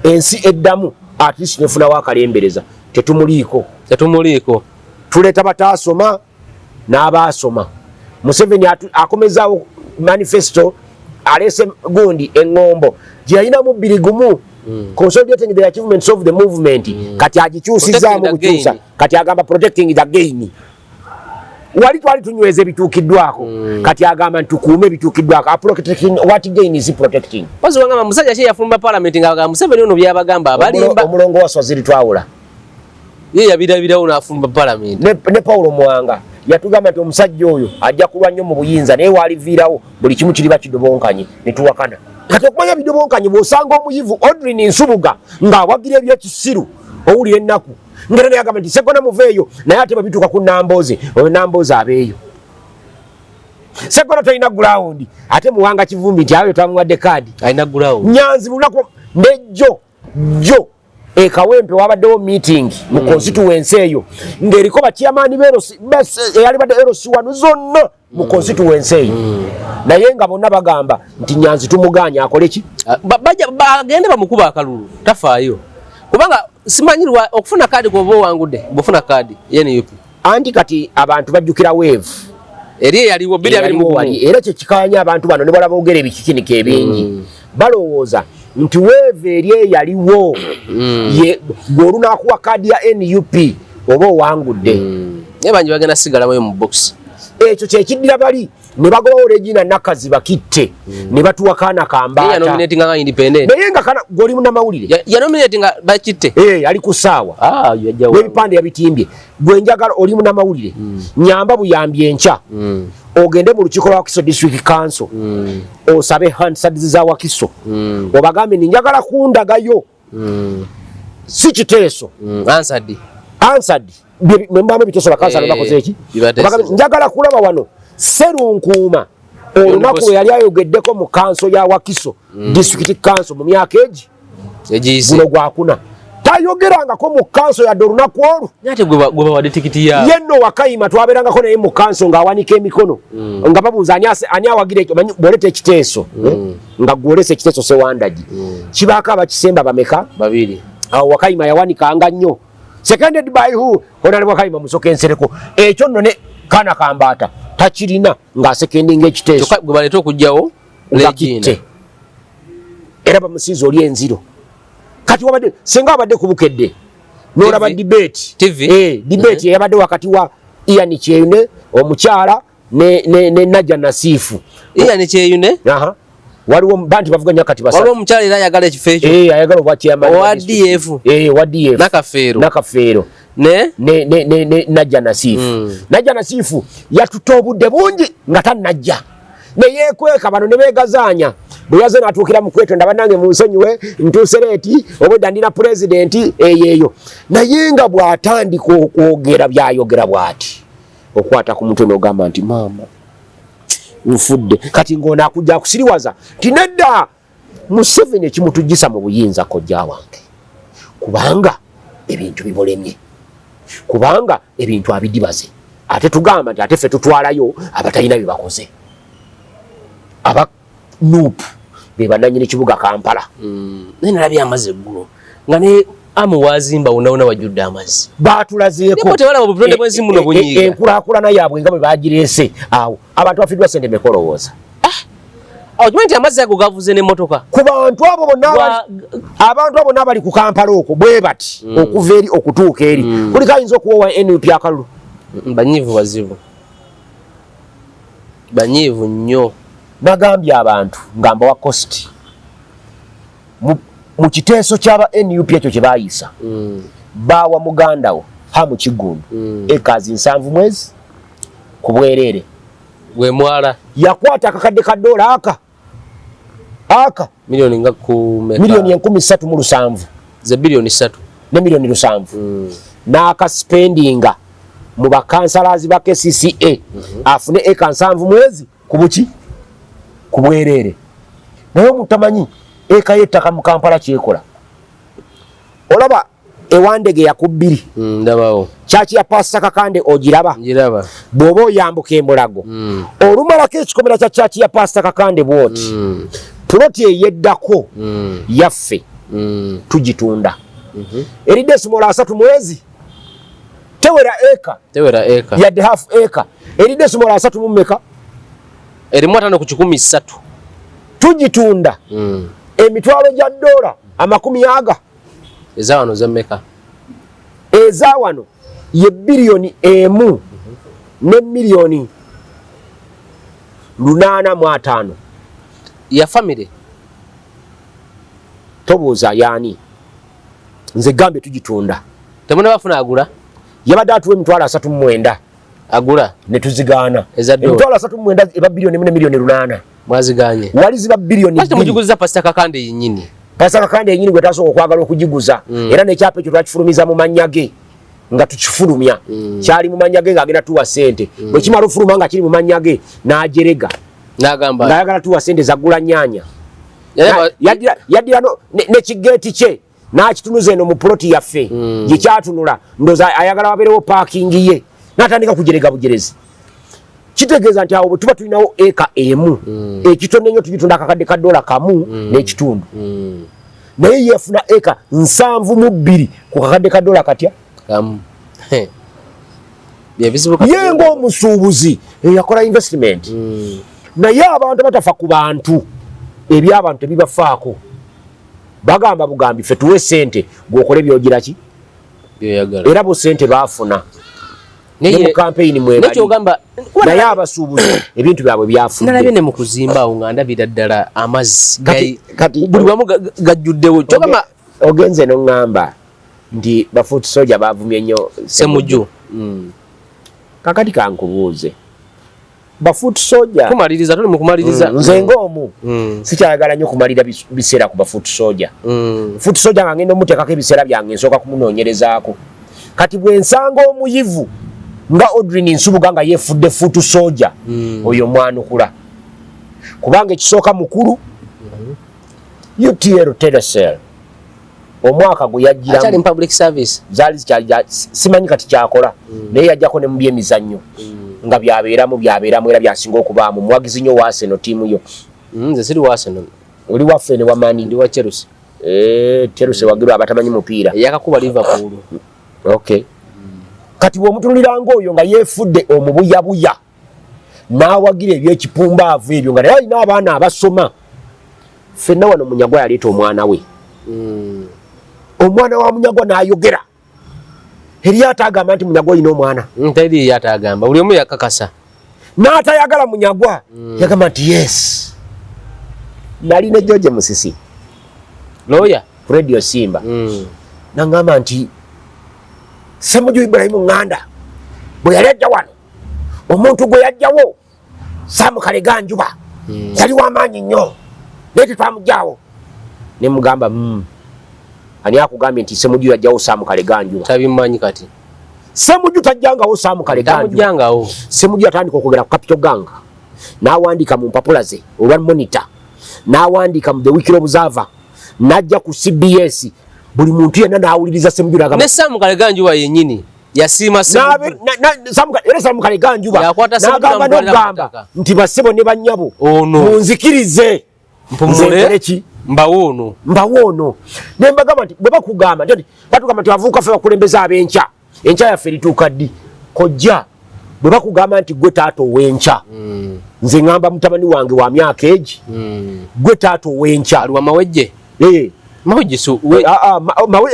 ensi eddamu at least nefunawo akalembereza tetumuliiko tuleeta bataasoma n'abaasoma Museveni akomezaawo manifesto alese gundi engombo gyeyalinamu 2 gumu consolidating the achievements of the movement kati agikyusizaamu bukyusa kati agamba protecting the gain wali twali tunyweza ebituukiddwako kati agamba ntukuume ebituukiddwako what gain is protecting pozi wangamba musajja kye yafulumba parliament ng'agamba Museveni ono byabagamba abalimba omulongo wa Swaziri twawula ye yabirabirawo n'afulumba parliament ne Paulo Mwanga yatugamba nti omusajja oyo ajja kulwa nnyo mu buyinza naye waliviirawo buli kimu kiriba kidobonkanye ne tuwakana kati okumanya bidobonkanye bw'osanga omuyivu Odrin Nsubuga ng'awagira ebyekisiru owulira ennaku ngera naye agamba nti Sseggona muveeyo naye ate bwe bituuka ku Nambooze oyo Nambooze abeeyo Sseggona talina gulawundi ate Muwanga Kivumbi nti ayo tamuwadde kaadi alina gulawundi Nyanzi lunaku nejjo Kawempe wabaddewo meeting mu constituency eyo ng'eriko bakyamaani eyali badde erosi wano zonna mu constituency eyo naye nga bonna bagamba nti Nyanzi tumuganya akole ki bagende bamukuba akalulu tafaayo kubanga simanyirwa okufuna kaadi koba owangudde bwofuna kaadi NUP anti kati abantu bajjukira wave eri yaliwo 2 era kyekikanya abantu bano ne balaba ogera ebikikinika ebingi balowooza nti wave eri eyaliwo gw'olunakuwa kaadi ya NUP oba owangudde naye bangi bagenda sigalamu mu box ekyo kyekiddira bali ne bagobawo Regina Nakazi bakitte ne batuwa Kaana Kambaata naye nga gw'oli munnamawulire yanominatinga bakitte ali ku ssaawa n'ebipande yabitimbye gwe njagala oli munnamawulire nyamba buyambi enkya ogende mu lukiiko lwa Wakiso District Council osabe Hansards za Wakiso obagambe nti njagala kundagayo si kiteeso Hansard mwembamu ebiteeso bakansala bakoze eki njagala kulaba wano Serunkuuma olunaku lwe yali ayogeddeko mu kanso ya Wakiso District Council mu myaka egi guno gwakuna tayogerangako mu kanso yadde olunaku olwo yenno Wakayima twaberangako naye mu kanso ng'awanika emikono nga babuuza ani awagira ekyo bwoleta ekiteeso nga gwolesa ekiteeso Sewandagi kibaako abakisemba bameka 2 awo Wakayima yawanikanga nnyo seconded by who onali Wakayima musoka ensereko ekyo nno ne Kaana Kambaata takirina ng'asekendinga ekiteeso gwe baleeta okugyawo Regina era bamusiiza oli enziro kati wabadde senga wabadde kubukedde n'olaba debate debate eyabadde wakati wa Ian Kyeyune omukyala ne Najja Nasiifu Ian Kyeyune waliwo banti bavuganya kati basatu waliwo omukyala era ayagala ekifo ekyo ayagala obwa chairman wa DF Nakafeero ne Najja Nasiifu Najja Nasiifu yatuta obudde bungi nga tannajja ne yeekweka bano ne beegazaanya bwe yaze n'atuukira mu kwetonda bannange munsonyiwe ntuuse leeti obwedda ndina pulezidenti eyeeyo naye nga bw'atandika okwogera byayogera bw'ati okwata ku mutwe n'ogamba nti maama nfudde kati ng'ono akujja akusiriwaza nti nedda Museveni ekimutujjisa mu buyinza kojja wange kubanga ebintu bimulemye kubanga ebintu abidibaze ate tugamba nti ate ffe tutwalayo abatalina bye bakoze aba NUP be bannannyini kibuga Kampala naye nalabye amazzi eggulu nga ne amuwazimba wonawona wajjudde amazzi baatulazeeko enkulaakulana yaabwe nga bwe bagireese awo abantu bafiddwa sente mekolowooza okimanyi amazzi ago gavuze n'emmotoka ku bantu abo bonna abantu abo n'abali ku Kampala okwo bwe bati okuva eri okutuuka eri kuliko ayinza okuwowa NUP akalulu. Banyiivu bazibu, banyiivu nnyo. Nagambye abantu nga mbawa cost mu kiteeso ky'aba NUP ekyo kye baayisa baawa muganda wo Hamu Kigundu ekazi 7 mwezi ku bwereere gwe mwala yakwata akakadde ka dola aka milioni nga ku meka milioni 13,700 ze bilioni 3 ne milioni 7 n'aka spendinga mu bakansalazi ba KCCA afune eka 7 mwezi ku buki ku bwereere. Naye mutamanyi eka yettaka mu Kampala kyekola. Olaba ewandege ya kubiri ndabawo chachi ya Pastor Kakande ogiraba njiraba bwoba oyambuka Embulago olumalako ekikomera kya chachi ya Pastor Kakande bwoti ploti eyeddako yaffe tugitunda eri desimola 3 mwezi tewera eka yadde half eka eri desimola 3 mu meka eri mwatano ku 13 tugitunda emitwalo gya dola 10 ezawano zemmeka ezawano ye bilioni 1 ne milioni 805 ya family tobuuza yani nze gambe tugitunda temuna bafuna agula yabadde atuwa emitwalo 39 agula ne tuzigaana ezaddo emitwalo 39 eba bilioni 4 ne milioni 8 mwaziganye wali ziba bilioni 2 mujiguza Pastor Kakande yennyini Pastor Kakande yennyini gwe tasooka okwagala okugiguza era n'ekyapa ekyo twakifulumiza mu mannya ge nga tukifulumya kyali mu mannya ge ng'agenda tuwa ssente bwe kimala ofuluma nga kiri mu mannya ge n'ajerega n'agamba ng'ayagala tuwa ssente zaggula nnyanya yaddira n'ekigeeti kye n'akitunuza eno mu ploti yaffe gye kyatunula ndooza ayagala wabeerewo paakingi ye n'atandika kujerega bujerezi. Kitegeeza nti awo bwe tuba tulinawo eka emu ekitonde nnyo tugitunda akakadde ka dola kamu n'ekitundu naye yeefuna eka 72 ku kakadde ka dola katya kamu ye ng'omusuubuzi eyakola investment naye abantu batafa ku bantu eby'abantu tebibafaako bagamba bugambi ffe tuwe ssente gw'okole byogira ki era bo ssente baafuna ne mu campaign mwebali naye abasuubuzi ebintu byabwe byafuna nalabye ne mu kuzimba awo nga ndabira ddala amazzi buli wamu gajjuddewo kyogamba ogenze n'oŋŋamba nti bafuuti soja baavumye nnyo Ssemujju kakati kankubuuze bafuuti soja kumaliriza tuli mu kumaliriza nze ng'omu sikyayagala nnyo kumalira biseera ku bafuuti soja fuuti soja nga ngenda omuteekako ebiseera byange nsooka kumunoonyerezaako kati bwe nsanga omuyivu nga Audrey Nsubuga nga yeefudde fuutu soja oyo mwanukula kubanga ekisooka mukulu UTL Telecel omwaka gwe yajjiramu in public service zaali simanyi kati kyakola naye yajjako ne mu byemizannyo nga byabeeramu era byasinga okubaamu muwagizi nnyo wa Arsenal ttiimu yo nze siri wa Arsenal oli waffe ne wamani ndi wa Chelsea Chelsea wagirwa abatamanyi mupiira yakakuba Liverpool okay kati bw'omutunuliranga oyo nga yeefudde omubuyabuya n'awagira ebyekipumbaavu ebyo nga naye alina abaana abasoma ffenna wano Munyagwa yaleeta omwana we omwana wa Munyagwa n'ayogera eri atagamba nti Munyagwa olina omwana teri yatagamba buli omu yakakasa n'atayagala Munyagwa yagamba nti yes nali ne George Musisi lawyer Radio Simba nangamba nti Ssemujju Ibrahim Nganda bwe yali ajja wano omuntu gwe yajjawo Sam Kaleganjuba yali w'amaanyi nnyo naye tetwamugjawo ne mugamba ani akugambye nti Ssemujju yajjawo Sam Kaleganjuba tabimanyi kati Ssemujju tajjangawo Sam Kaleganjuba Ssemujju yatandika okwogera ku Capital Gang n'awandiika mu mpapula ze olwa Monitor n'awandiika mu The Weekly Observer n'ajja ku CBS buli muntu yenna n'awuliriza Ssemujju n'agamba ne Sam Kaleganjuba yennyini yasiima Sam Kaleganjuba n'agamba n'ogamba nti bassebo ne bannyabo munzikirize mpumule mbawoono ne mbagamba nti bwe bakugamba nti batugamba nti avuuka ffe bakulembeza ab'enkya enkya yaffe erituuka ddi kojja bwe bakugamba nti gwe taata ow'enkya nze ngamba mutabani wange wa myaka egi gwe taata ow'enkya aliwa mawejje mawejje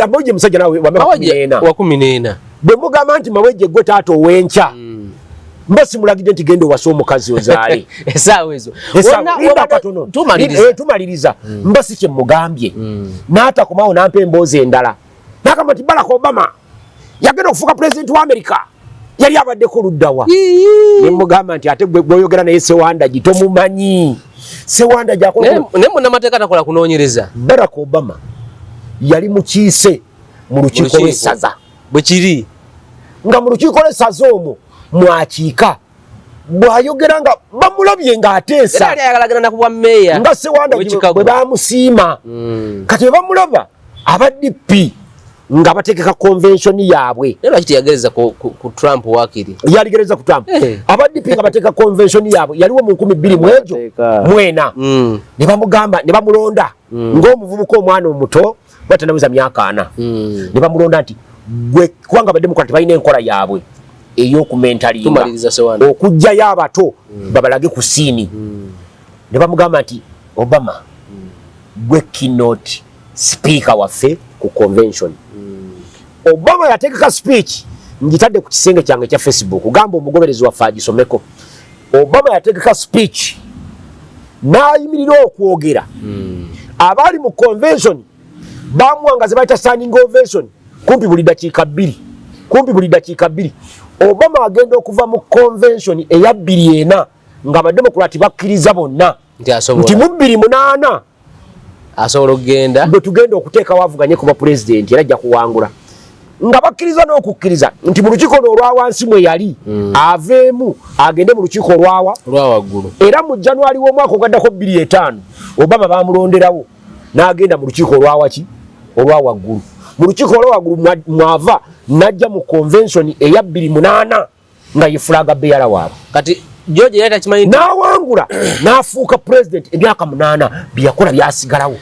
mawejje musajja nawe wa 14 bwe mugamba nti mawejje gwe taata ow'enkya mba simulagidde nti genda owasa omukazi ozaale esaawa ezo tumaliriza mba si kye mugambye n'atakomawo nampa emboozi endala n'agamba nti Barack Obama yagenda okufuuka pulezidenti wa Amerika yali abaddeko luddawa ne mugamba nti ate gweoyogera naye Sewandagi tomumanyi Sewandagi naye munnamateeka takola kunoonyereza. Barack Obama yali mukiise mu lukiiko lw'essaza bwe kiri nga mu lukiiko lw'essaza omwo mwakiika bw'ayogera nga bamulabye ng'ateesa yali ayagalagana na kubwa meeya nga Sewandagi bwe bamusiima kati bwe bamulaba aba DP nga bategeka convention yaabwe era kitiyagereza ku Trump wakiri yaligereza ku Trump aba DP nga bategeka convention yaabwe yaliwo mu 2000 mwena ne bamugamba ne bamulonda ng'omuvubuka omwana omuto batanabuza myaka 4 ne bamulonda nti gwe kubanga abademokrati balina enkola yaabwe ey'okumentalinga okujjayo abato babalage ku siini ne bamugamba nti Obama gwe keynote speaker waffe ku convention Obama yategeka speech ngitadde ku kisenge kyange kya Facebook gamba omugoberezi waffe agisomeko Obama yategeka speech n'ayimirira okwogera abali mu convention bamuwangaze bayita standing ovation kumpi buli dakiika bbiri Obama agenda okuva mu convention eya 24 nga abademokrati bakkiriza bonna nti mu 28 asobola okugenda bwe tugenda okuteekawo avuganye ku bapulezidenti era ajja kuwangula nga bakkiriza n'okukkiriza nti mu lukiiko olwa wansi mwe yali aveemu agende mu lukiiko olwa waggulu era mu January w'omwaka ogaddako 2005 Obama bamulonderawo n'agenda mu lukiiko olwa waggulu mu lukiiko olwa waggulu mwava n'ajja mu convention eya 28 nga ye flag bearer waabwe kati George yali takimanyi n'awangula n'afuuka president emyaka 8 byakola byasigalawo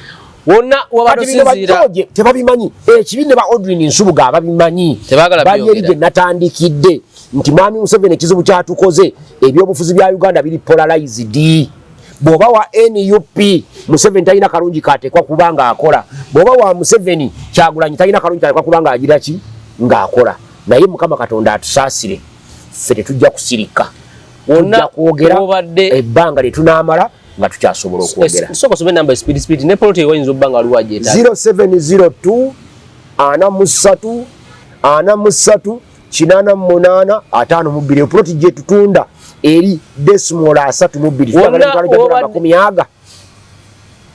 wonna wabasinzira tebabimanyi ekibiine ba Audrey Nsubuga babimanyi bali eri gye natandikidde nti mwami Museveni ekizibu kyatukoze ebyobufuzi bya Uganda biri polarized bw'oba wa NUP Museveni talina kalungi kateekwa kubanga akola bw'oba wa Museveni Kyagulanyi talina kalungi kateekwa kubanga agira ki ng'akola naye Mukama Katonda atusaasire ffe tetujja kusirika wonna kwogera ebbanga lye tunaamala nga tukyasobola okwogera soko sobe namba speed ne polity ewayinza obbanga waliwo ajeeta 0702 43 43 88 52 polity gye tutunda eri decimal 32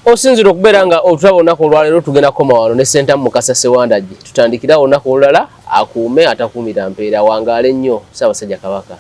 osinzira okubeera nga otulaba olunaku olwaleero tugenda kukoma wano ne Ssentamu Mukasa Sewandagi tutandikira olunaku olulala akuume atakuumira mpeera wangaale nnyo Ssaabasajja Kabaka.